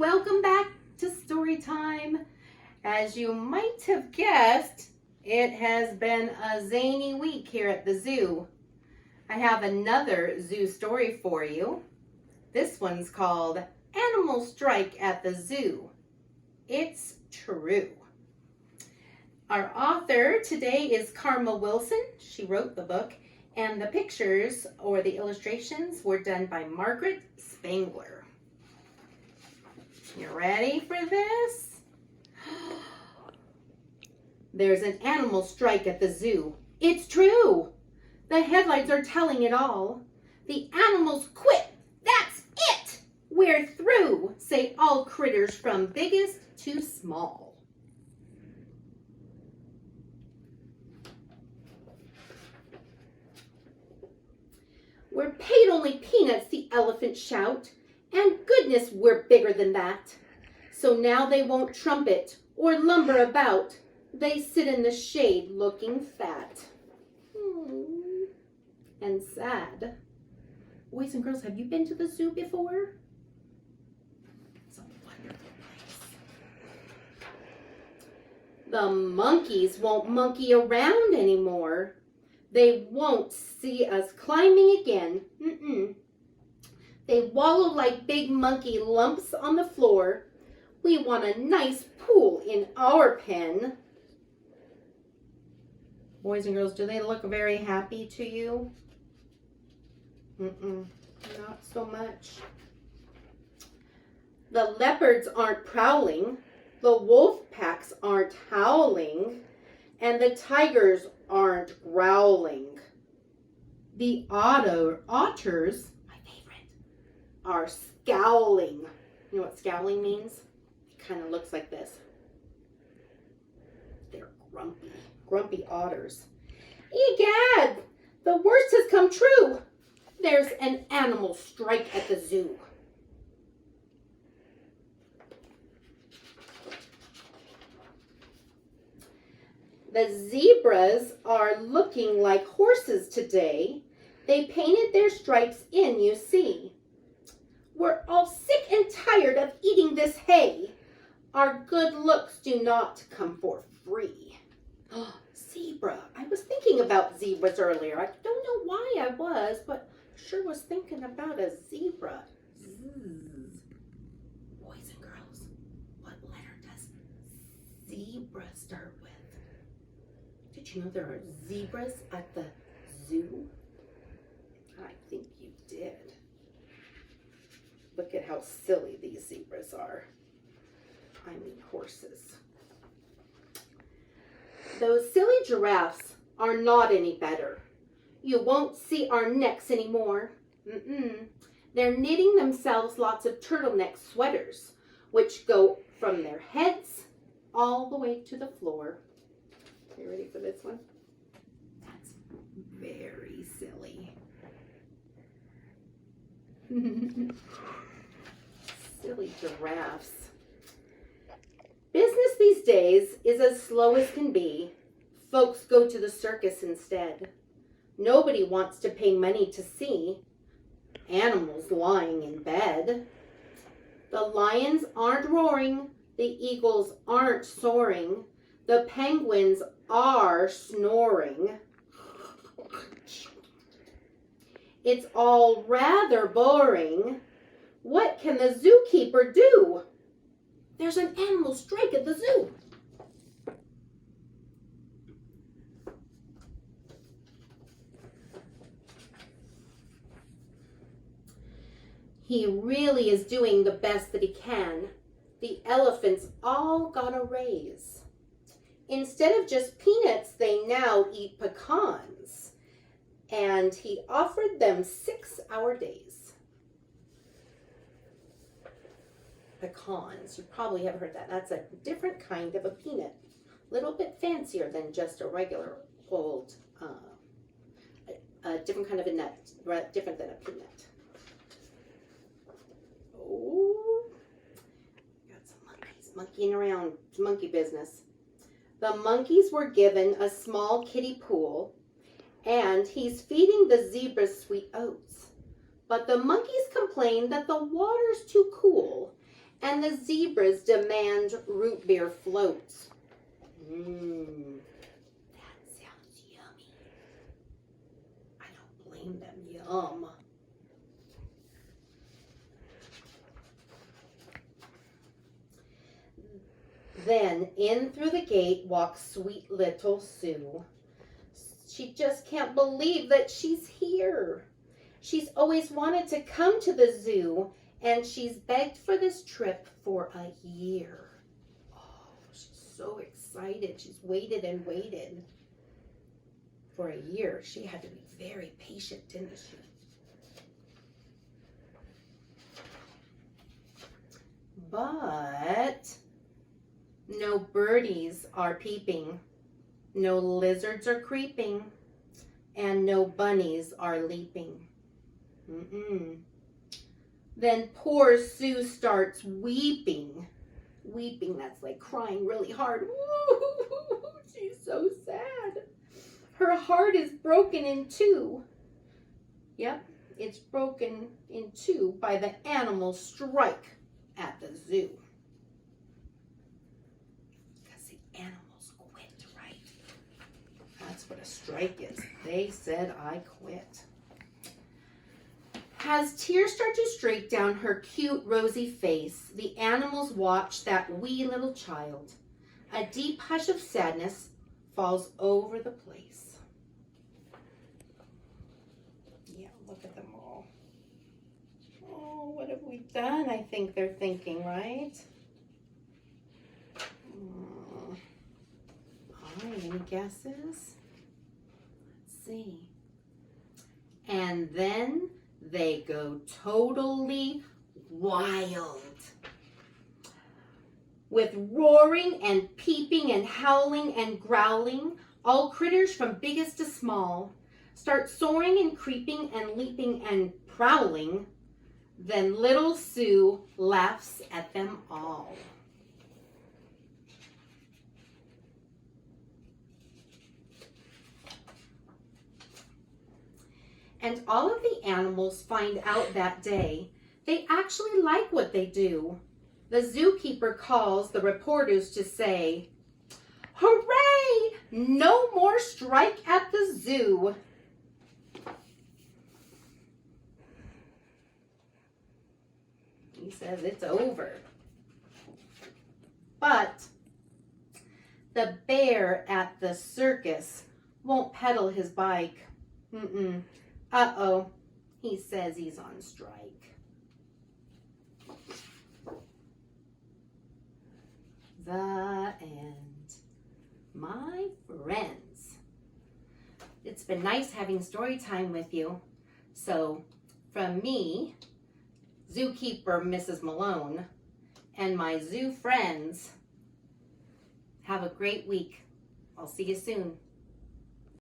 welcome back to story time. As you might have guessed, it has been a zany week here at the zoo. I have another zoo story for you. This one's called Animal Strike at the Zoo. It's true. Our author today is Karma Wilson. She wrote the book, and the pictures or the illustrations were done by Margaret Spangler. You ready for this? There's an animal strike at the zoo. It's true. The headlines are telling it all. The animals quit. That's it. We're through, say all critters from biggest to small. We're paid only peanuts, the elephants shout. And goodness, we're bigger than that. So now they won't trumpet or lumber about. They sit in the shade looking fat. And sad. Boys and girls, have you been to the zoo before? It's a wonderful place. The monkeys won't monkey around anymore. They won't see us climbing again. They wallow like big monkey lumps on the floor. We want a nice pool in our pen. Boys and girls, do they look very happy to you? Not so much. The leopards aren't prowling. The wolf packs aren't howling. And the tigers aren't growling. The otters, are scowling. You know what scowling means? It kind of looks like this. They're grumpy otters. Egad, the worst has come true. There's an animal strike at the zoo. The zebras are looking like horses today. They painted their stripes in, you see. We're all sick and tired of eating this hay. Our good looks do not come for free. Zebra. I was thinking about zebras earlier. I don't know why I was, but sure was thinking about a zebra. Boys and girls, what letter does zebra start with? Did you know there are zebras at the zoo? I think you did. Look at how silly these zebras are. I mean horses. Those silly giraffes are not any better. You won't see our necks anymore. They're knitting themselves lots of turtleneck sweaters, which go from their heads all the way to the floor. Are you ready for this one? That's very silly. Silly giraffes. Business these days is as slow as can be. Folks go to the circus instead. Nobody wants to pay money to see animals lying in bed. The lions aren't roaring. The eagles aren't soaring. The penguins are snoring. It's all rather boring. What can the zookeeper do? There's an animal strike at the zoo. He really is doing the best that he can. The elephants all got a raise. Instead of just peanuts, they now eat pecans. And he offered them 6-hour days. Pecans, you probably have heard that. That's a different kind of a peanut. A little bit fancier than just a regular old, a different kind of a nut, different than a peanut. Oh, got some monkeys monkeying around. It's monkey business. The monkeys were given a small kiddie pool, and he's feeding the zebras sweet oats. But the monkeys complain that the water's too cool, and the zebras demand root beer floats. Mmm, that sounds yummy. I don't blame them. Yum. Then in through the gate walks sweet little Sue. She just can't believe that she's here. She's always wanted to come to the zoo, and she's begged for this trip for a year. Oh, she's so excited. She's waited and waited for a year. She had to be very patient, didn't she? But no birdies are peeping, no lizards are creeping, and no bunnies are leaping. Then poor Sue starts weeping. Weeping, that's like crying really hard. Woo! She's so sad. Her heart is broken in two. Yep, it's broken in two by the animal strike at the zoo. Because the animals quit, right? That's what a strike is. They said, I quit. As tears start to streak down her cute, rosy face, the animals watch that wee little child. A deep hush of sadness falls over the place. Yeah, look at them all. Oh, what have we done? I think they're thinking, right? All right, any guesses? Let's see. And then they go totally wild. With roaring and peeping and howling and growling, all critters from biggest to small start soaring and creeping and leaping and prowling. Then little Sue laughs at them all. And all of the animals find out that day they actually like what they do. The zookeeper calls the reporters to say, "Hooray! No more strike at the zoo." He says it's over. But the bear at the circus won't pedal his bike. Uh-oh, he says he's on strike. The end. My friends, it's been nice having story time with you. So, from me, zookeeper Mrs. Malone, and my zoo friends, have a great week. I'll see you soon.